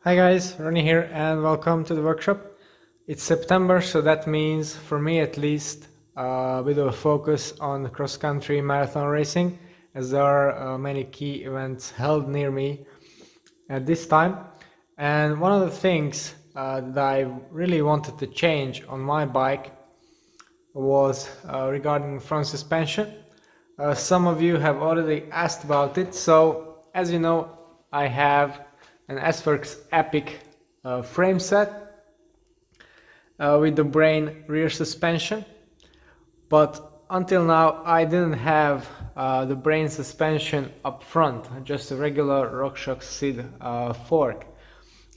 Hi guys, Ronnie here and welcome to the workshop. It's September, so that means, for me at least, a bit of a focus on cross-country marathon racing, as there are many key events held near me at this time. And one of the things that I really wanted to change on my bike was regarding front suspension. Some of you have already asked about it, so as you know, I have an S-Works Epic frame set with the Brain rear suspension, but until now I didn't have the Brain suspension up front, just a regular RockShox SID fork.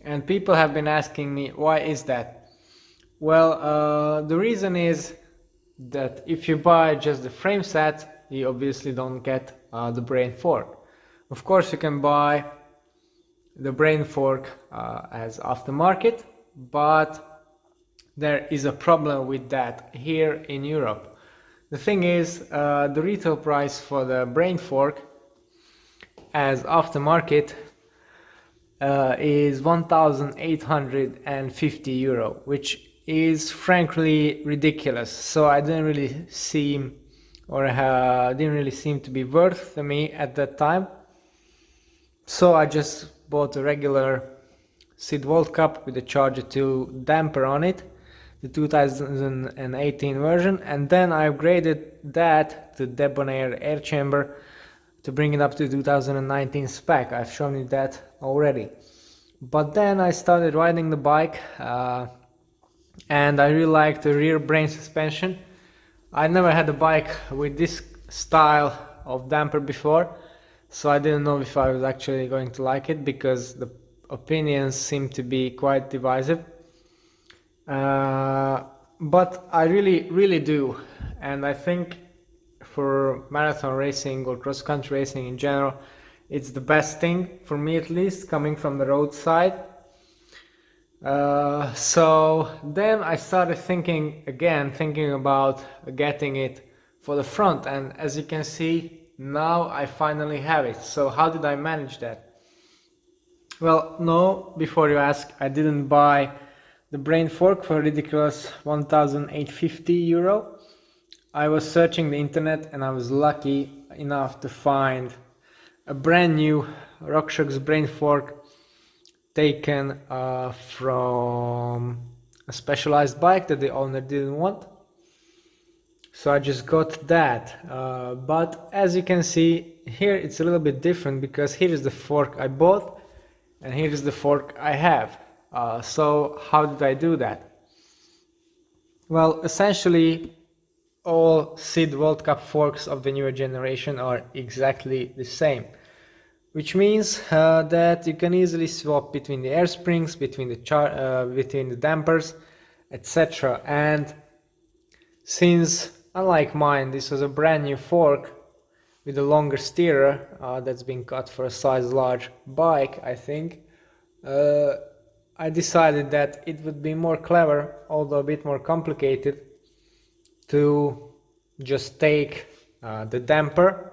And people have been asking me, why is that? Well, the reason is that if you buy just the frame set, you obviously don't get the Brain fork. Of course, you can buy the Brain fork as aftermarket, but there is a problem with that here in Europe. The thing is, the retail price for the Brain fork as aftermarket is 1,850 euro, which is frankly ridiculous. So I didn't really seem to be worth to me at that time. So I just bought a regular SID Volt Cup with a Charger 2 damper on it, the 2018 version, and then I upgraded that to Debonair air chamber to bring it up to 2019 spec. I've shown you that already. But then I started riding the bike and I really liked the rear Brain suspension. I never had a bike with this style of damper before, so I didn't know if I was actually going to like it, because the opinions seem to be quite divisive. But I really do, and I think for marathon racing or cross-country racing in general, it's the best thing, for me at least, coming from the roadside. So then I started thinking about getting it for the front, and as you can see, now I finally have it. So how did I manage that? Well, no, before you ask, I didn't buy the Brain fork for a ridiculous 1,850 euro. I was searching the internet and I was lucky enough to find a brand new RockShox Brain fork taken from a specialized bike that the owner didn't want. So I just got that. But as you can see, here it's a little bit different, because here is the fork I bought and here is the fork I have. So how did I do that? Well, essentially all SID World Cup forks of the newer generation are exactly the same, which means that you can easily swap between the air springs, between the dampers, etc. And since, unlike mine, this was a brand new fork with a longer steerer that's been cut for a size large bike, I think, I decided that it would be more clever, although a bit more complicated, to just take the damper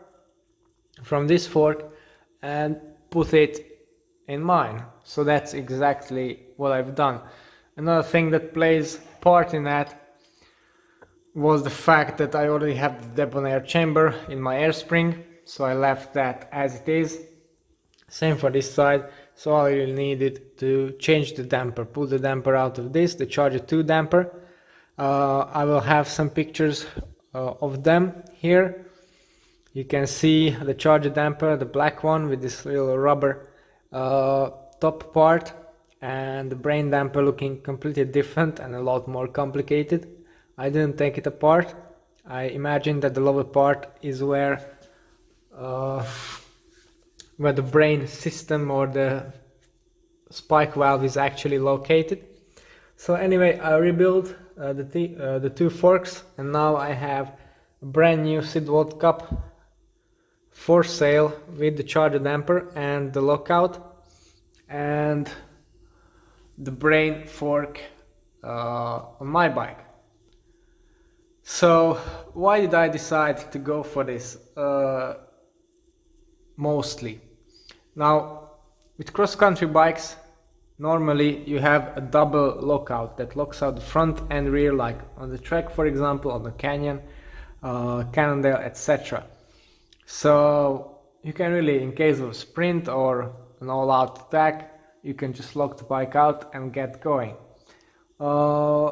from this fork and put it in mine. So that's exactly what I've done. Another thing that plays part in that was the fact that I already have the Debonair chamber in my air spring, so I left that as it is. Same for this side. So all I really needed to change the damper, pull the damper out of this, the Charger 2 damper. I will have some pictures of them here. You can see the Charger damper, the black one with this little rubber top part, and the Brain damper looking completely different and a lot more complicated. I didn't take it apart. I imagine that the lower part is where the Brain system or the spike valve is actually located. So anyway, I rebuilt the two forks, and now I have a brand new SID Volt Cup for sale with the Charger damper and the lockout and the Brain fork on my bike. So why did I decide to go for this? Mostly. Now, with cross-country bikes, normally you have a double lockout that locks out the front and rear, like on the track, for example, on the canyon, Cannondale, etc. So you can really, in case of a sprint or an all-out attack, you can just lock the bike out and get going. Uh,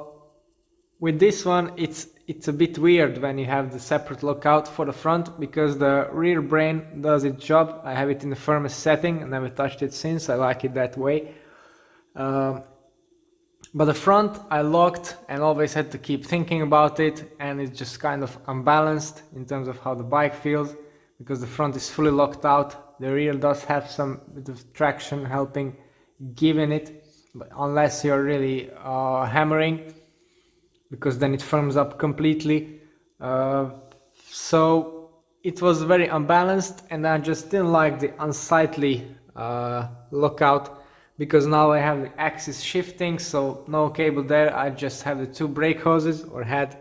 with this one, it's a bit weird when you have the separate lockout for the front, because the rear brain does its job. I have it in the firmest setting, I never touched it since. I like it that way. But the front I locked and always had to keep thinking about it, and it's just kind of unbalanced in terms of how the bike feels, because the front is fully locked out. The rear does have some bit of traction helping giving it, but unless you're really hammering, because then it firms up completely. So it was very unbalanced, and I just didn't like the unsightly lockout, because now I have the axis shifting, so no cable there. I just have the two brake hoses, or had,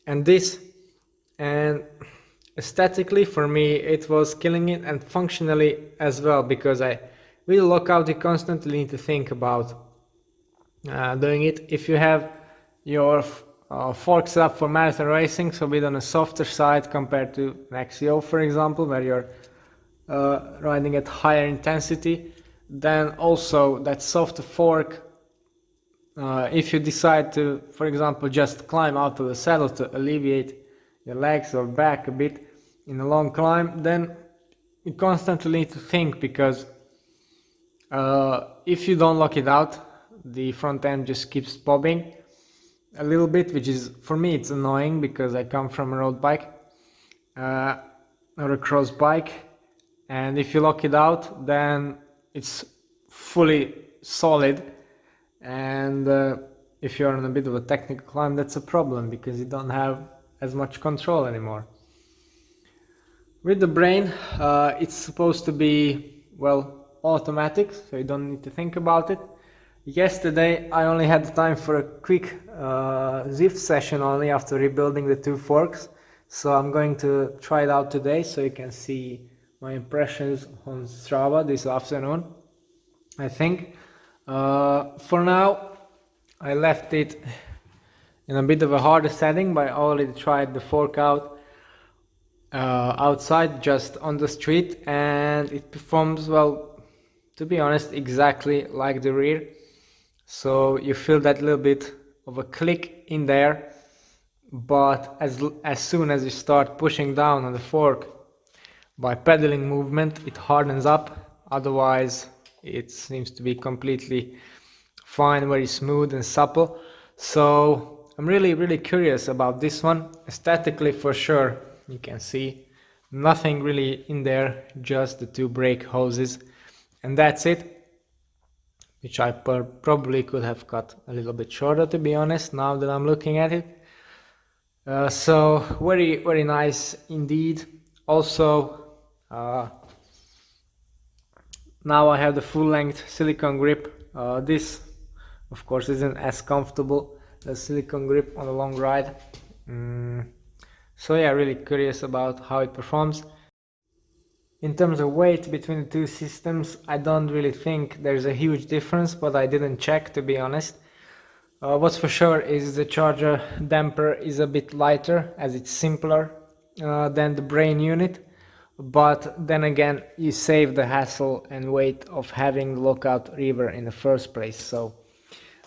and this, and aesthetically for me it was killing it, and functionally as well, because I really lock out, you constantly need to think about doing it. If you have your forks up for marathon racing, so a bit on a softer side compared to an XCO, for example, where you're riding at higher intensity, then also that softer fork, if you decide to, for example, just climb out of the saddle to alleviate your legs or back a bit in a long climb, then you constantly need to think, because if you don't lock it out, the front end just keeps bobbing a little bit, which is, for me, it's annoying, because I come from a road bike or a cross bike, and if you lock it out, then it's fully solid, and if you're on a bit of a technical climb, that's a problem, because you don't have as much control anymore. With the brain, it's supposed to be, well, automatic, so you don't need to think about it. Yesterday I only had time for a quick Zift session only after rebuilding the two forks, so I'm going to try it out today so you can see my impressions on Strava this afternoon, I think. For now, I left it in a bit of a harder setting, but I already tried the fork out outside, just on the street, and it performs, well, to be honest, exactly like the rear. So you feel that little bit of a click in there, but as soon as you start pushing down on the fork by pedaling movement, it hardens up. Otherwise it seems to be completely fine, very smooth and supple. So I'm really curious about this one. Aesthetically, for sure, you can see nothing really in there, just the two brake hoses, and that's it, which I probably could have cut a little bit shorter, to be honest, now that I'm looking at it. So very nice indeed. Also, now I have the full length silicone grip. This of course isn't as comfortable as silicone grip on a long ride. So yeah, really curious about how it performs. In terms of weight between the two systems, I don't really think there's a huge difference, but I didn't check, to be honest. What's for sure is the charger damper is a bit lighter, as it's simpler than the brain unit, but then again you save the hassle and weight of having the lockout lever in the first place, so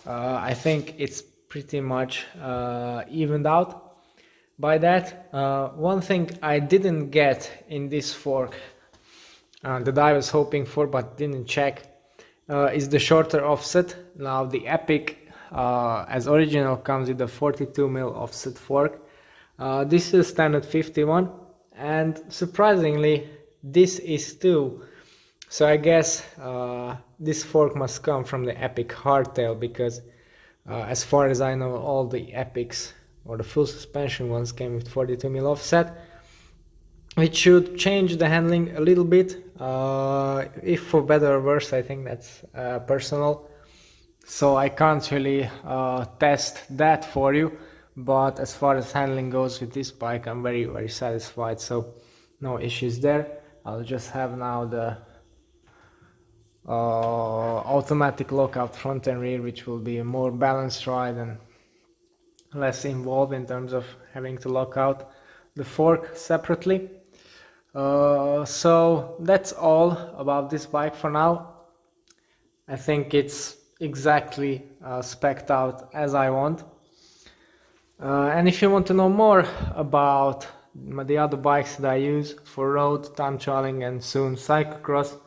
I think it's pretty much evened out by that. One thing I didn't get in this fork that I was hoping for but didn't check is the shorter offset. Now the Epic as original comes with a 42mm offset fork. This is standard 51, and surprisingly this is too. So I guess this fork must come from the Epic hardtail, because as far as I know, all the Epics or the full suspension ones came with 42mm offset, which should change the handling a little bit, if for better or worse. I think that's personal, so I can't really test that for you, but as far as handling goes with this bike, I'm very satisfied, so no issues there. I'll just have now the automatic lockout front and rear, which will be a more balanced ride and less involved in terms of having to lock out the fork separately. So that's all about this bike for now. I think it's exactly spec'd out as I want. And if you want to know more about the other bikes that I use for road, time trialing and soon cyclocross,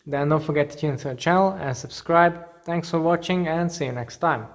then don't forget to tune into the channel and subscribe. Thanks for watching and see you next time.